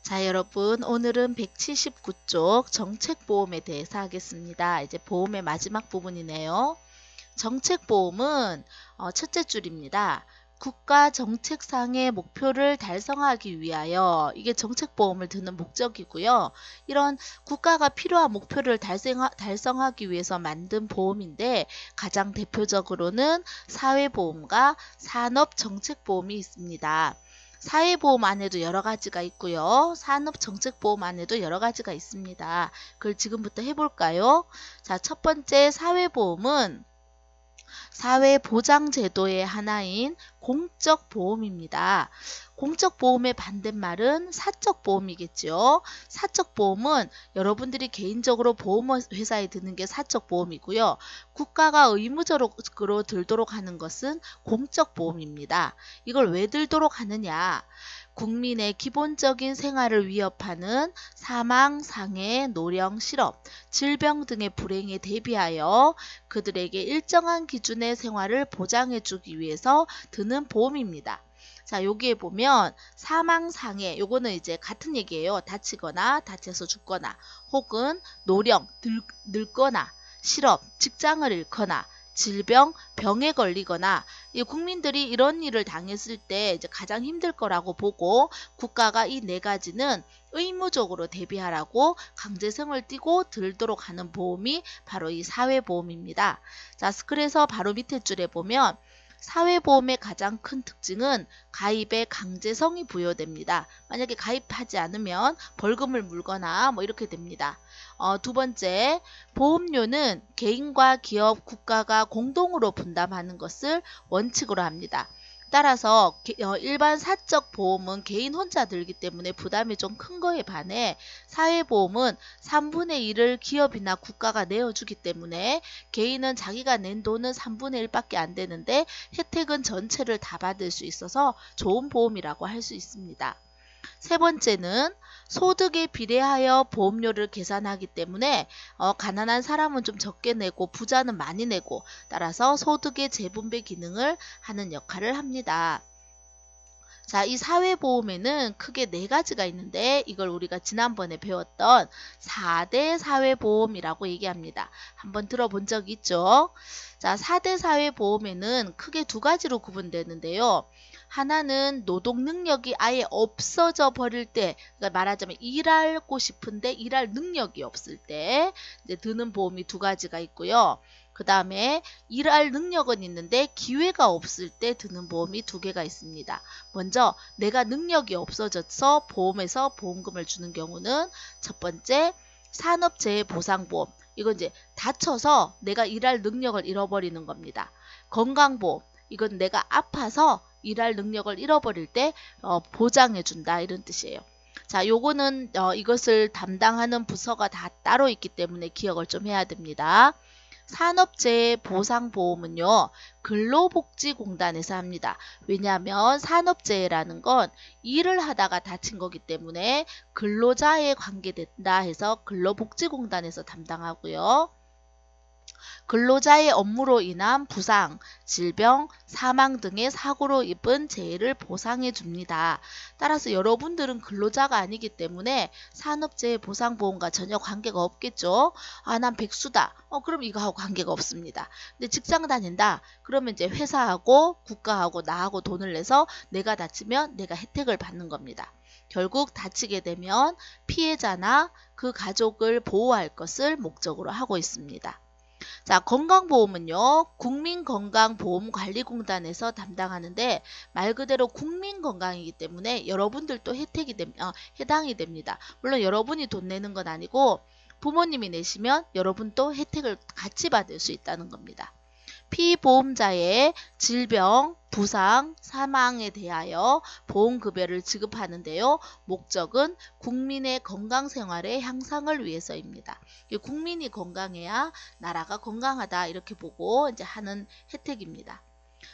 자, 여러분, 오늘은 179쪽 정책보험에 대해서 하겠습니다. 이제 보험의 마지막 부분이네요. 정책보험은 첫째 줄입니다. 국가 정책상의 목표를 달성하기 위하여, 이게 정책보험을 드는 목적이고요. 이런 국가가 필요한 목표를 달성하기 위해서 만든 보험인데, 가장 대표적으로는 사회보험과 산업정책보험이 있습니다. 사회보험 안에도 여러 가지가 있고요. 산업정책보험 안에도 여러 가지가 있습니다. 그걸 지금부터 해볼까요? 자, 첫 번째 사회보험은 사회보장제도의 하나인 공적보험입니다. 공적보험의 반대말은 사적보험이겠죠. 사적보험은 여러분들이 개인적으로 보험회사에 드는 게 사적보험이고요. 국가가 의무적으로 들도록 하는 것은 공적보험입니다. 이걸 왜 들도록 하느냐? 국민의 기본적인 생활을 위협하는 사망, 장애, 노령, 실업, 질병 등의 불행에 대비하여 그들에게 일정한 기준의 생활을 보장해 주기 위해서 드는 보험입니다. 자, 여기에 보면 사망, 장애, 요거는 이제 같은 얘기예요. 다치거나 다쳐서 죽거나 혹은 노령, 늙거나 실업, 직장을 잃거나 질병, 병에 걸리거나 이 국민들이 이런 일을 당했을 때 이제 가장 힘들 거라고 보고 국가가 이 네 가지는 의무적으로 대비하라고 강제성을 띠고 들도록 하는 보험이 바로 이 사회보험입니다. 자, 그래서 바로 밑에 줄에 보면 사회보험의 가장 큰 특징은 가입에 강제성이 부여됩니다. 만약에 가입하지 않으면 벌금을 물거나 뭐 이렇게 됩니다. 두 번째, 보험료는 개인과 기업, 국가가 공동으로 분담하는 것을 원칙으로 합니다. 따라서 일반 사적 보험은 개인 혼자 들기 때문에 부담이 좀 큰 거에 반해 사회보험은 3분의 1을 기업이나 국가가 내어주기 때문에 개인은 자기가 낸 돈은 3분의 1밖에 안 되는데 혜택은 전체를 다 받을 수 있어서 좋은 보험이라고 할 수 있습니다. 세 번째는 소득에 비례하여 보험료를 계산하기 때문에 가난한 사람은 좀 적게 내고 부자는 많이 내고 따라서 소득의 재분배 기능을 하는 역할을 합니다. 자, 이 사회보험에는 크게 네 가지가 있는데 이걸 우리가 지난번에 배웠던 4대 사회보험이라고 얘기합니다. 한번 들어본 적 있죠? 자, 4대 사회보험에는 크게 두 가지로 구분되는데요. 하나는 노동 능력이 아예 없어져 버릴 때, 그러니까 말하자면 일하고 싶은데 일할 능력이 없을 때 이제 드는 보험이 두 가지가 있고요. 그 다음에 일할 능력은 있는데 기회가 없을 때 드는 보험이 두 개가 있습니다. 먼저 내가 능력이 없어져서 보험에서 보험금을 주는 경우는 첫 번째 산업재해보상보험. 이건 이제 다쳐서 내가 일할 능력을 잃어버리는 겁니다. 건강보험. 이건 내가 아파서 일할 능력을 잃어버릴 때 보장해준다 이런 뜻이에요. 자, 요거는 이것을 담당하는 부서가 다 따로 있기 때문에 기억을 좀 해야 됩니다. 산업재해보상보험은요, 근로복지공단에서 합니다. 왜냐하면 산업재해라는 건 일을 하다가 다친 거기 때문에 근로자에 관계된다 해서 근로복지공단에서 담당하고요. 근로자의 업무로 인한 부상, 질병, 사망 등의 사고로 입은 재해를 보상해 줍니다. 따라서 여러분들은 근로자가 아니기 때문에 산업재해보상보험과 전혀 관계가 없겠죠. 아, 난 백수다. 그럼 이거하고 관계가 없습니다. 근데 직장 다닌다. 그러면 이제 회사하고 국가하고 나하고 돈을 내서 내가 다치면 내가 혜택을 받는 겁니다. 결국 다치게 되면 피해자나 그 가족을 보호할 것을 목적으로 하고 있습니다. 자, 건강보험은요, 국민건강보험관리공단에서 담당하는데 말 그대로 국민건강이기 때문에 여러분들도 해당이 됩니다. 물론 여러분이 돈 내는 건 아니고 부모님이 내시면 여러분도 혜택을 같이 받을 수 있다는 겁니다. 피보험자의 질병, 부상, 사망에 대하여 보험급여를 지급하는데요. 목적은 국민의 건강생활의 향상을 위해서입니다. 국민이 건강해야 나라가 건강하다 이렇게 보고 이제 하는 혜택입니다.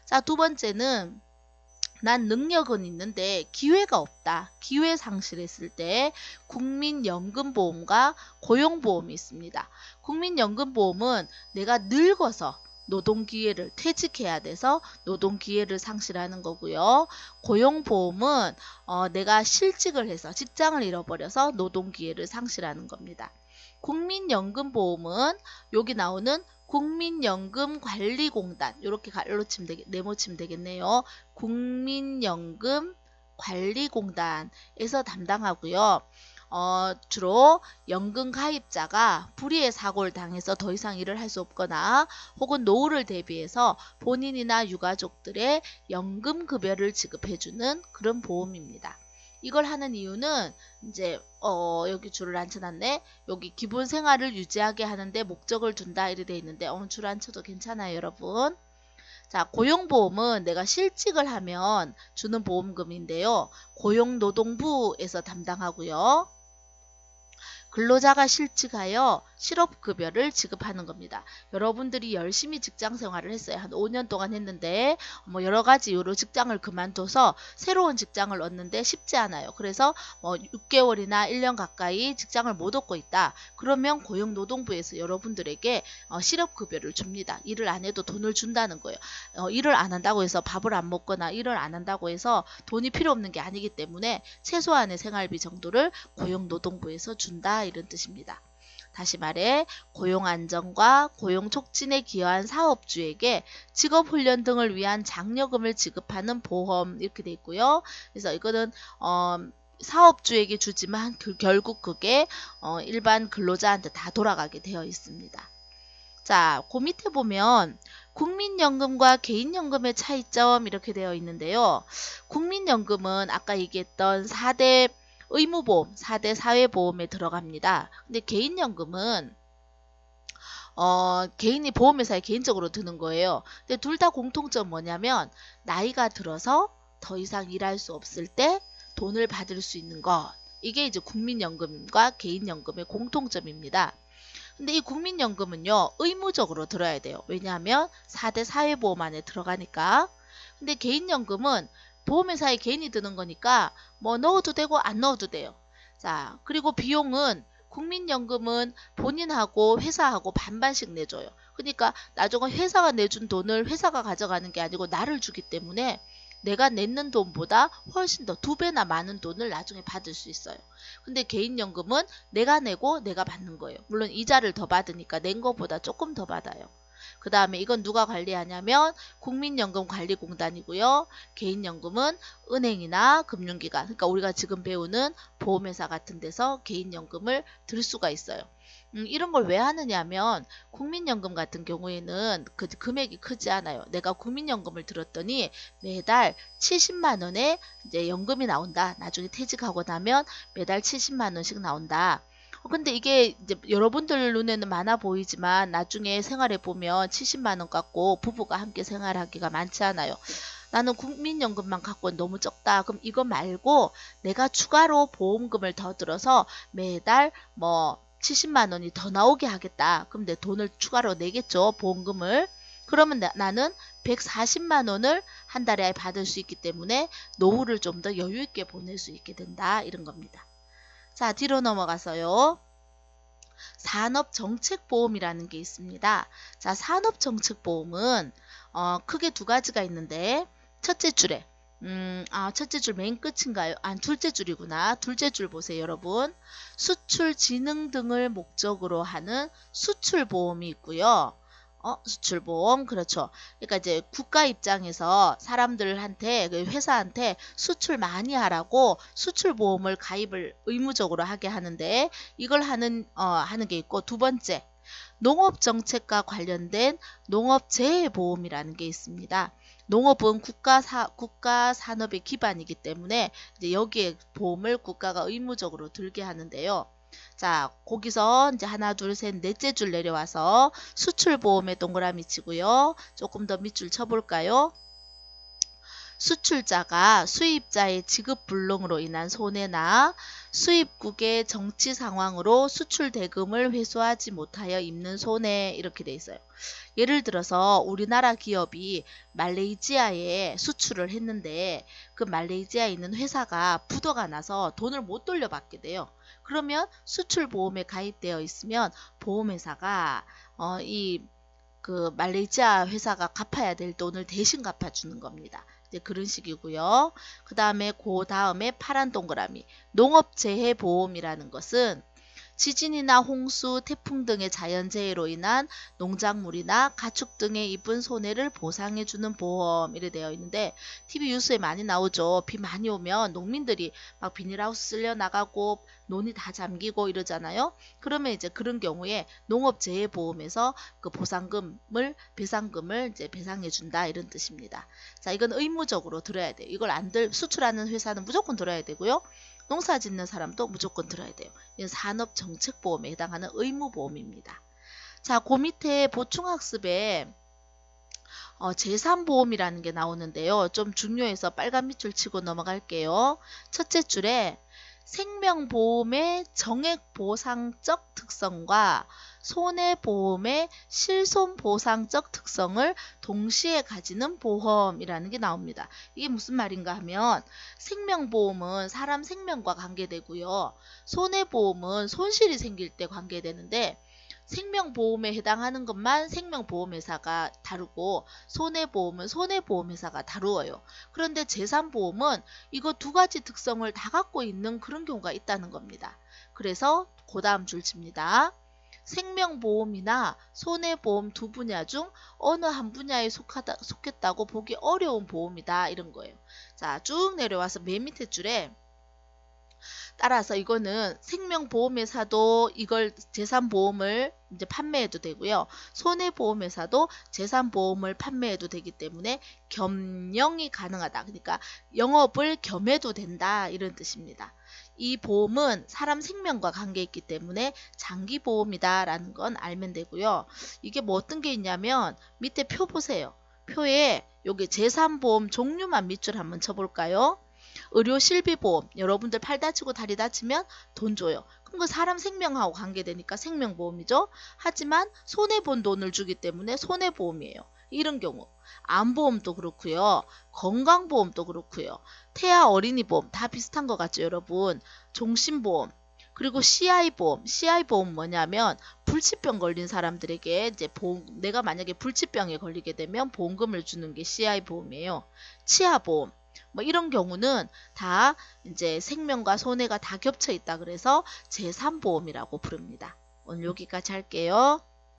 자, 두 번째는 난 능력은 있는데 기회가 없다. 기회 상실했을 때 국민연금보험과 고용보험이 있습니다. 국민연금보험은 내가 늙어서 노동기회를 퇴직해야 돼서 노동기회를 상실하는 거고요. 고용보험은 내가 실직을 해서 직장을 잃어버려서 노동기회를 상실하는 겁니다. 국민연금보험은 여기 나오는 국민연금관리공단 이렇게 네모치면 되겠네요. 국민연금관리공단에서 담당하고요. 주로 연금 가입자가 불의의 사고를 당해서 더 이상 일을 할 수 없거나 혹은 노후를 대비해서 본인이나 유가족들의 연금급여를 지급해주는 그런 보험입니다. 이걸 하는 이유는 이제 여기 줄을 안 쳐놨네. 여기 기본 생활을 유지하게 하는데 목적을 둔다 이렇게 돼 있는데 줄 안 쳐도 괜찮아요, 여러분. 자, 고용보험은 내가 실직을 하면 주는 보험금인데요. 고용노동부에서 담당하고요. 근로자가 실직하여 실업급여를 지급하는 겁니다. 여러분들이 열심히 직장생활을 했어요. 한 5년 동안 했는데 뭐 여러가지 이유로 직장을 그만둬서 새로운 직장을 얻는데 쉽지 않아요. 그래서 뭐 6개월이나 1년 가까이 직장을 못 얻고 있다. 그러면 고용노동부에서 여러분들에게 실업급여를 줍니다. 일을 안 해도 돈을 준다는 거예요. 일을 안 한다고 해서 밥을 안 먹거나 일을 안 한다고 해서 돈이 필요 없는 게 아니기 때문에 최소한의 생활비 정도를 고용노동부에서 준다 이런 뜻입니다. 다시 말해 고용안정과 고용촉진에 기여한 사업주에게 직업훈련 등을 위한 장려금을 지급하는 보험 이렇게 돼 있고요. 그래서 이거는 사업주에게 주지만 결국 그게 일반 근로자한테 다 돌아가게 되어 있습니다. 자, 그 밑에 보면 국민연금과 개인연금의 차이점 이렇게 되어 있는데요. 국민연금은 아까 얘기했던 4대 의무보험, 4대 사회보험에 들어갑니다. 근데 개인연금은 개인이 보험회사에 개인적으로 드는 거예요. 근데 둘 다 공통점 뭐냐면 나이가 들어서 더 이상 일할 수 없을 때 돈을 받을 수 있는 것. 이게 이제 국민연금과 개인연금의 공통점입니다. 근데 이 국민연금은요, 의무적으로 들어야 돼요. 왜냐하면 4대 사회보험 안에 들어가니까. 근데 개인연금은 보험회사에 개인이 드는 거니까 뭐 넣어도 되고 안 넣어도 돼요. 자, 그리고 비용은 국민연금은 본인하고 회사하고 반반씩 내줘요. 그러니까 나중에 회사가 내준 돈을 회사가 가져가는 게 아니고 나를 주기 때문에 내가 냈는 돈보다 훨씬 더 2배나 많은 돈을 나중에 받을 수 있어요. 근데 개인연금은 내가 내고 내가 받는 거예요. 물론 이자를 더 받으니까 낸 것보다 조금 더 받아요. 그 다음에 이건 누가 관리하냐면 국민연금관리공단이고요. 개인연금은 은행이나 금융기관, 그러니까 우리가 지금 배우는 보험회사 같은 데서 개인연금을 들 수가 있어요. 이런 걸 왜 하느냐면 국민연금 같은 경우에는 그 금액이 크지 않아요. 내가 국민연금을 들었더니 매달 70만 원의 이제 연금이 나온다. 나중에 퇴직하고 나면 매달 70만 원씩 나온다. 근데 이게 이제 여러분들 눈에는 많아 보이지만 나중에 생활해 보면 70만 원 갖고 부부가 함께 생활하기가 많지 않아요. 나는 국민연금만 갖고 너무 적다. 그럼 이거 말고 내가 추가로 보험금을 더 들어서 매달 뭐 70만 원이 더 나오게 하겠다. 그럼 내 돈을 추가로 내겠죠. 보험금을. 그러면 나는 140만 원을 한 달에 받을 수 있기 때문에 노후를 좀 더 여유 있게 보낼 수 있게 된다. 이런 겁니다. 자, 뒤로 넘어가서요. 산업정책보험이라는 게 있습니다. 자, 산업정책보험은 크게 두 가지가 있는데 첫째 줄에 첫째 줄 맨 끝인가요? 둘째 줄이구나. 둘째 줄 보세요, 여러분. 수출 진흥 등을 목적으로 하는 수출보험이 있고요. 수출보험, 그렇죠. 그러니까 이제 국가 입장에서 사람들한테, 회사한테 수출 많이 하라고 수출보험을 가입을 의무적으로 하게 하는데, 이걸 하는 게 있고, 두 번째, 농업정책과 관련된 농업재해보험이라는 게 있습니다. 농업은 국가 산업의 기반이기 때문에 이제 여기에 보험을 국가가 의무적으로 들게 하는데요. 자, 거기서 이제 하나, 둘, 셋, 넷째 줄 내려와서 수출보험에 동그라미 치고요. 조금 더 밑줄 쳐볼까요? 수출자가 수입자의 지급 불능으로 인한 손해나 수입국의 정치 상황으로 수출 대금을 회수하지 못하여 입는 손해 이렇게 돼 있어요. 예를 들어서 우리나라 기업이 말레이시아에 수출을 했는데 그 말레이시아에 있는 회사가 부도가 나서 돈을 못 돌려받게 돼요. 그러면 수출보험에 가입되어 있으면 보험회사가 이 그 말레이시아 회사가 갚아야 될 돈을 대신 갚아주는 겁니다. 이제 그런 식이고요. 그 다음에 파란 동그라미 농업재해보험이라는 것은 지진이나 홍수, 태풍 등의 자연재해로 인한 농작물이나 가축 등에 입은 손해를 보상해주는 보험 이래 되어 있는데 TV 뉴스에 많이 나오죠. 비 많이 오면 농민들이 막 비닐하우스 쓸려 나가고 논이 다 잠기고 이러잖아요. 그러면 이제 그런 경우에 농업재해보험에서 그 배상금을 이제 배상해준다 이런 뜻입니다. 자, 이건 의무적으로 들어야 돼요. 이걸 수출하는 회사는 무조건 들어야 되고요. 농사 짓는 사람도 무조건 들어야 돼요. 이건 산업정책보험에 해당하는 의무보험입니다. 자, 그 밑에 보충학습에 제3보험이라는 게 나오는데요. 좀 중요해서 빨간 밑줄 치고 넘어갈게요. 첫째 줄에 생명보험의 정액보상적 특성과 손해보험의 실손보상적 특성을 동시에 가지는 보험이라는 게 나옵니다. 이게 무슨 말인가 하면 생명보험은 사람 생명과 관계되고요. 손해보험은 손실이 생길 때 관계되는데 생명보험에 해당하는 것만 생명보험회사가 다루고 손해보험은 손해보험회사가 다루어요. 그런데 제3보험은 이거 두 가지 특성을 다 갖고 있는 그런 경우가 있다는 겁니다. 그래서 그 다음 줄칩니다. 생명보험이나 손해보험 두 분야 중 어느 한 분야에 속했다고 보기 어려운 보험이다 이런 거예요. 자, 쭉 내려와서 맨 밑에 줄에 따라서 이거는 생명보험회사도 이걸 제3보험을 이제 판매해도 되고요. 손해보험회사도 제3보험을 판매해도 되기 때문에 겸용이 가능하다. 그러니까 영업을 겸해도 된다 이런 뜻입니다. 이 보험은 사람 생명과 관계있기 때문에 장기보험이다 라는 건 알면 되고요. 이게 뭐 어떤 게 있냐면 밑에 표 보세요. 표에 여기 제3보험 종류만 밑줄 한번 쳐볼까요? 의료실비보험, 여러분들 팔 다치고 다리 다치면 돈 줘요. 그럼 그 사람 생명하고 관계되니까 생명보험이죠. 하지만 손해본 돈을 주기 때문에 손해보험이에요. 이런 경우 암보험도 그렇고요. 건강보험도 그렇고요. 태아 어린이보험 다 비슷한 것 같죠 여러분. 종신보험 그리고 CI보험. CI보험 뭐냐면 불치병 걸린 사람들에게 이제 내가 만약에 불치병에 걸리게 되면 보험금을 주는 게 CI보험이에요. 치아보험 뭐 이런 경우는 다 이제 생명과 손해가 다 겹쳐 있다 그래서 제3보험이라고 부릅니다. 오늘 여기까지 할게요.